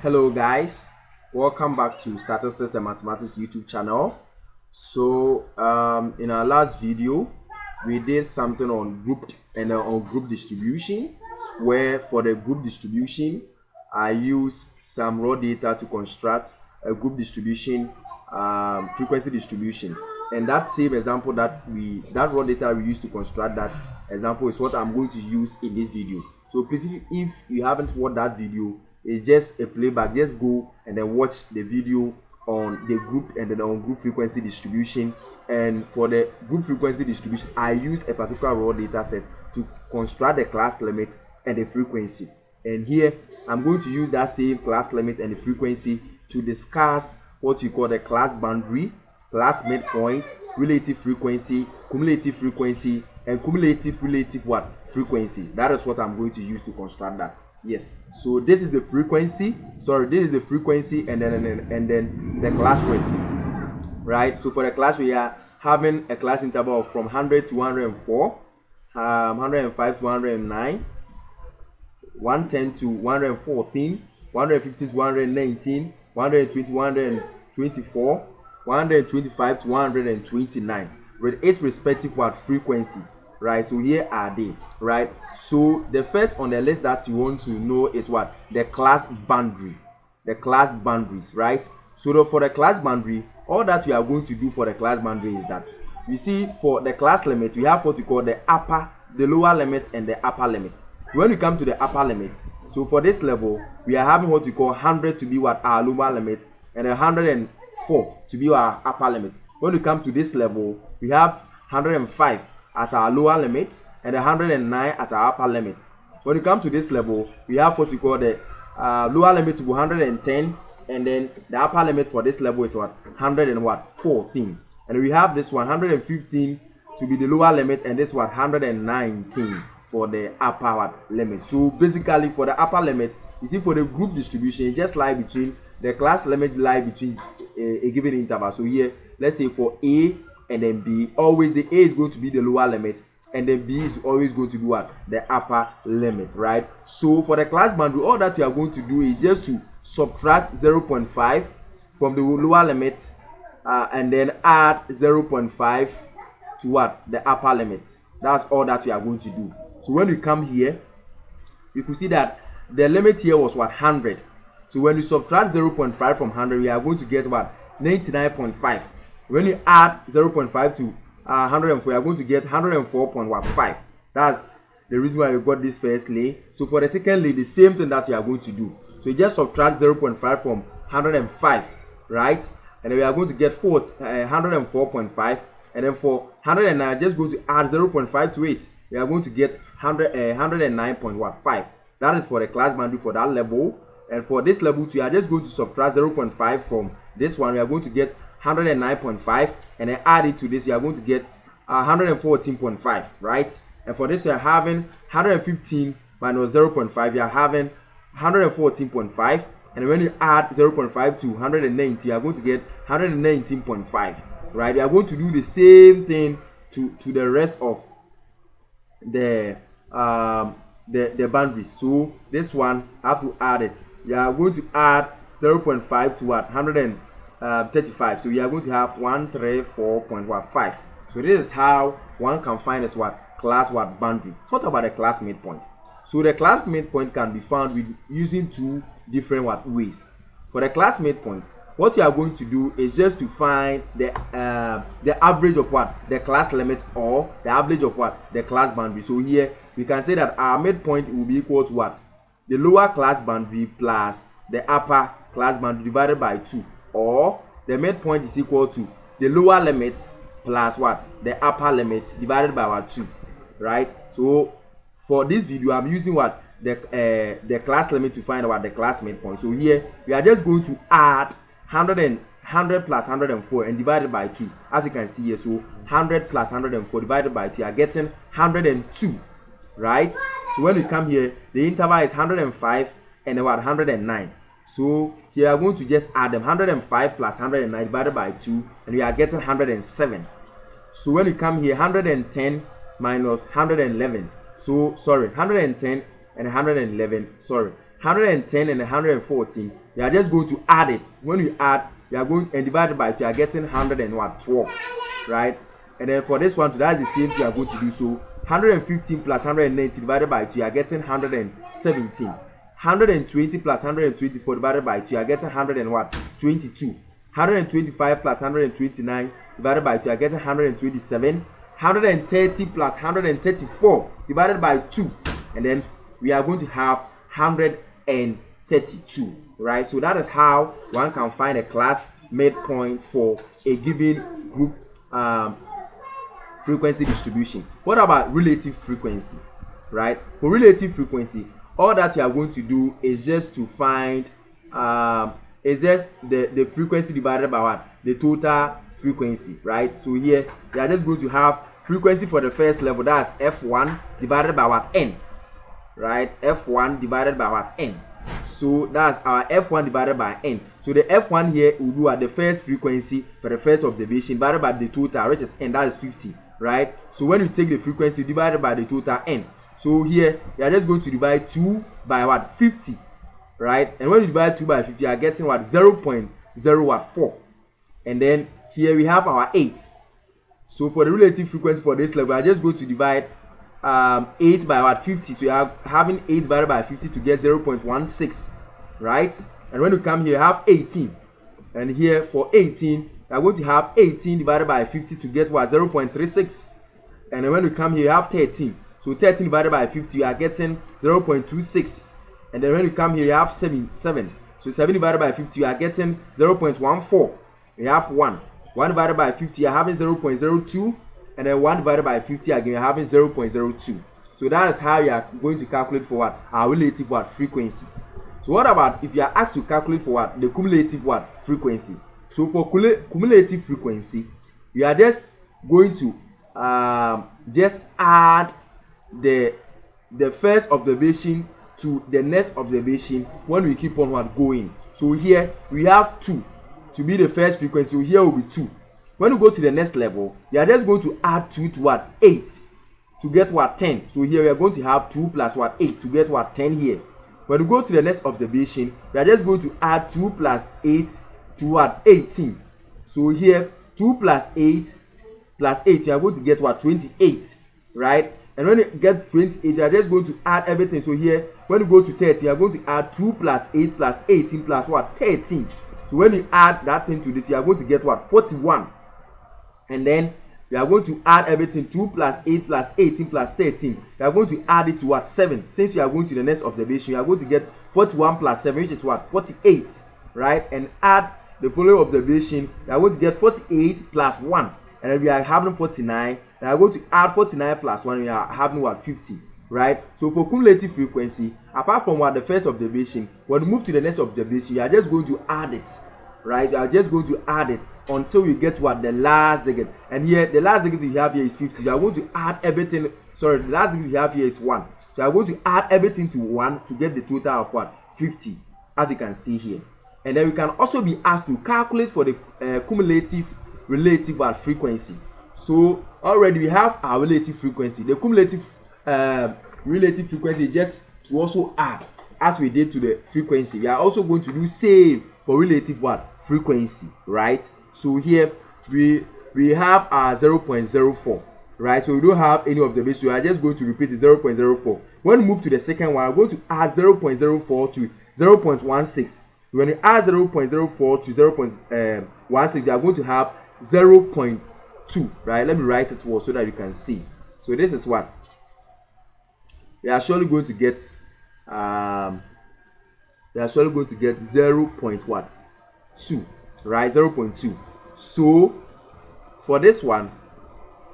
Hello guys, welcome back to Statistics and Mathematics YouTube channel. So in our last video we did something on group distribution, where for the group distribution I used some raw data to construct a group distribution frequency distribution, and that same example that raw data we used to construct that example is what I'm going to use in this video. So please, if you haven't watched that video, it's just a playback. Just go and then watch the video on the group and then on group frequency distribution. And for the group frequency distribution, I use a particular raw data set to construct the class limit and the frequency. And here I'm going to use that same class limit and the frequency to discuss what we call the class boundary, class midpoint, relative frequency, cumulative frequency, and cumulative relative frequency. That is what I'm going to use to construct that. Yes, so this is the frequency, this is the frequency, and then the class rate, right? So for the class, we are having a class interval from 100 to 104, 105 to 109, 110 to 114, 115 to 119, 120 to 124, 125 to 129, with its respective frequencies. Right, so here are they, right? So the first on the list that you want to know is what? The class boundary, the class boundaries, right? So for the class boundary, all that we are going to do for the class boundary is that, you see, for the class limit, we have what we call the lower limit and the upper limit. When we come to the upper limit, so for this level, we are having what we call 100 to be our lower limit, and 104 to be our upper limit. When we come to this level, we have 105 as our lower limit and 109 as our upper limit. When you come to this level, we have what we call the lower limit to 110, and then the upper limit for this level is 114. And we have this 115 to be the lower limit, and this 119 for the upper limit. So basically, for the upper limit, you see, for the group distribution, it just lie between the class limit between a given interval. So here, let's say for A and then B, always the A is going to be the lower limit, and then B is always going to be the upper limit, right? So for the class boundary, all that we are going to do is just to subtract 0.5 from the lower limit, and then add 0.5 to the upper limit. That's all that we are going to do. So when we come here, you can see that the limit here was 100. So when you subtract 0.5 from 100, we are going to get 99.5. When you add 0.5 to 104, you are going to get 104.15. That's the reason why we got this firstly. So for the secondly, the same thing that you are going to do. So you just subtract 0.5 from 105, right? And then we are going to get 104.5. And then for 109, just going to add 0.5 to it. We are going to get 109.15. That is for the class boundary for that level. And for this level 2, you are just going to subtract 0.5 from this one. We are going to get 109.5, and then add it to this, you are going to get 114.5, right? And for this, you are having 115 minus 0.5, you are having 114.5, and when you add 0.5 to 190, you are going to get 119.5, right? You are going to do the same thing to the rest of the boundaries. So this one, I have to add it. You are going to add 0.5 to 135, so we are going to have 134.15. So this is how one can find this class boundary. What about the class midpoint? So the class midpoint can be found with using two different ways. For the class midpoint, what you are going to do is just to find the average of the class limit, or the average of the class boundary. So here we can say that our midpoint will be equal to the lower class boundary plus the upper class boundary divided by 2. Or the midpoint is equal to the lower limit plus the upper limit divided by 2, right? So for this video, I'm using the class limit to find the class midpoint. So here we are just going to add 100 plus 104 and divided by 2, as you can see here. So 100 plus 104 divided by 2, you are getting 102, right? So when we come here, the interval is 105 and 109. So here we are going to just add them, 105 plus 109 divided by 2, and we are getting 107. So when you come here, 110 minus 111. So 110 and 111, 110 and 114, you are just going to add it. When you add, you are going and divide it by 2, you are getting 112, right? And then for this one too, that's the same thing you are going to do. So 115 plus 190 divided by 2, you are getting 117. 120 plus 124 divided by 2, you are getting 122. 125 plus 129 divided by 2, you are getting 127. 130 plus 134 divided by 2, and then we are going to have 132, right? So that is how one can find a class midpoint for a given group frequency distribution. What about relative frequency, right? For relative frequency, all that you are going to do is just to find is just the frequency divided by what? The total frequency, right? So here we are just going to have frequency for the first level, that's f1 divided by what? N, right? F1 divided by what? N. So that's our f1 divided by n. So the f1 here will do at the first frequency for the first observation divided by the total, which is n, that is 50, right? So when you take the frequency divided by the total n, so here you are just going to divide 2 by what? 50, right? And when you divide 2 by 50, you are getting what? 0.04. And then here we have our 8. So for the relative frequency for this level, I just going to divide 8 by what? 50. So you are having 8 divided by 50 to get 0.16, right? And when you come here, you have 18. And here for 18, you are going to have 18 divided by 50 to get what? 0.36. And then when you come here, you have 13. So 13 divided by 50, you are getting 0.26. And then when you come here, you have 7. So 7 divided by 50, you are getting 0.14. You have 1. 1 divided by 50, you are having 0.02. And then 1 divided by 50, again, you are having 0.02. So that is how you are going to calculate for what? Our relative what? Frequency. So what about if you are asked to calculate for what? The cumulative what? Frequency. So for cumulative frequency, we are just going to just add the first observation to the next observation when we keep on what? Going. So here we have 2 to be the first frequency. So here will be 2. When you go to the next level, you are just going to add 2 to what? 8 to get what? 10. So here we are going to have 2 plus what? 8 to get what? 10 here. When you go to the next observation, we are just going to add 2 plus 8 to what? 18. So here 2 plus 8 plus 8, you are going to get what? 28, right? And when you get 28, you are just going to add everything. So here when you go to 30, you are going to add 2 plus 8 plus 18 plus what? 13. So when you add that thing to this, you are going to get what? 41. And then we are going to add everything. 2 plus 8 plus 18 plus 13. We are going to add it to what? 7. Since you are going to the next observation, you are going to get 41 plus 7, which is what? 48, right? And add the following observation. You are going to get 48 plus 1. And then we are having 49. And we are going to add 49 plus 1. We are having what? 50, right? So for cumulative frequency, apart from what? The first observation, when you move to the next observation, you are just going to add it, right? You are just going to add it until you get what? The last digit. And here the last digit you have here is 50. You are going to add everything. Sorry, the last digit you have here is 1. So you are going to add everything to 1 to get the total of what? 50, as you can see here. And then we can also be asked to calculate for the cumulative relative frequency. So already we have our relative frequency. The cumulative relative frequency is just to also add as we did to the frequency. We are also going to do same for relative what? Frequency, right? So here we have our 0.04, right? So we don't have any observation. We are just going to repeat it, 0.04. When we move to the second one, we're going to add 0.04 to 0.16. When you add 0.04 to 0.16, you are going to have 0.2, right? Let me write it so that you can see. So this is what we are surely going to get. We are surely going to get 0.2, right? 0.2. So for this one,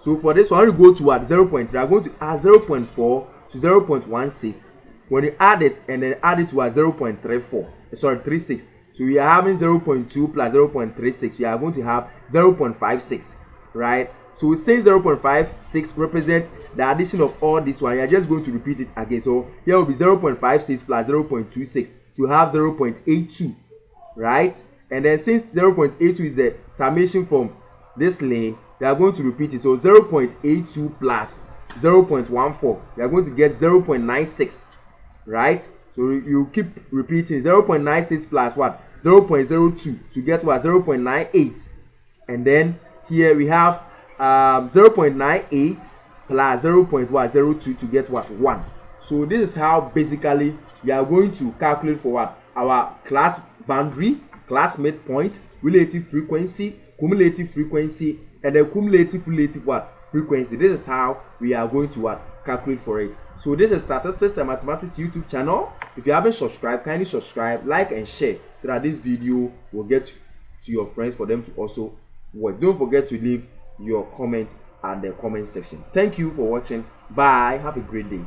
we go to what? 0.3. We are going to add 0.4 to 0.16. When you add it and then add it to a 36. So we are having 0.2 plus 0.36. We are going to have 0.56, right? So since 0.56 represent the addition of all this one, you are just going to repeat it again. So here will be 0.56 plus 0.26 to have 0.82, right? And then since 0.82 is the summation from this lane, we are going to repeat it. So 0.82 plus 0.14, we are going to get 0.96, right? So So you keep repeating 0.96 plus what? 0.02 to get what? 0.98. And then here we have 0.98 plus 0.02 to get what? 1. So this is how basically we are going to calculate for what? Our class boundary, class midpoint, relative frequency, cumulative frequency, and the cumulative relative what? Frequency. This is how we are going to what? Calculate for it. So this is Statistics and Mathematics YouTube channel. If you haven't subscribed, kindly subscribe, like, and share so that this video will get to your friends for them to also watch. Don't forget to leave your comment at the comment section. Thank you for watching. Bye. Have a great day.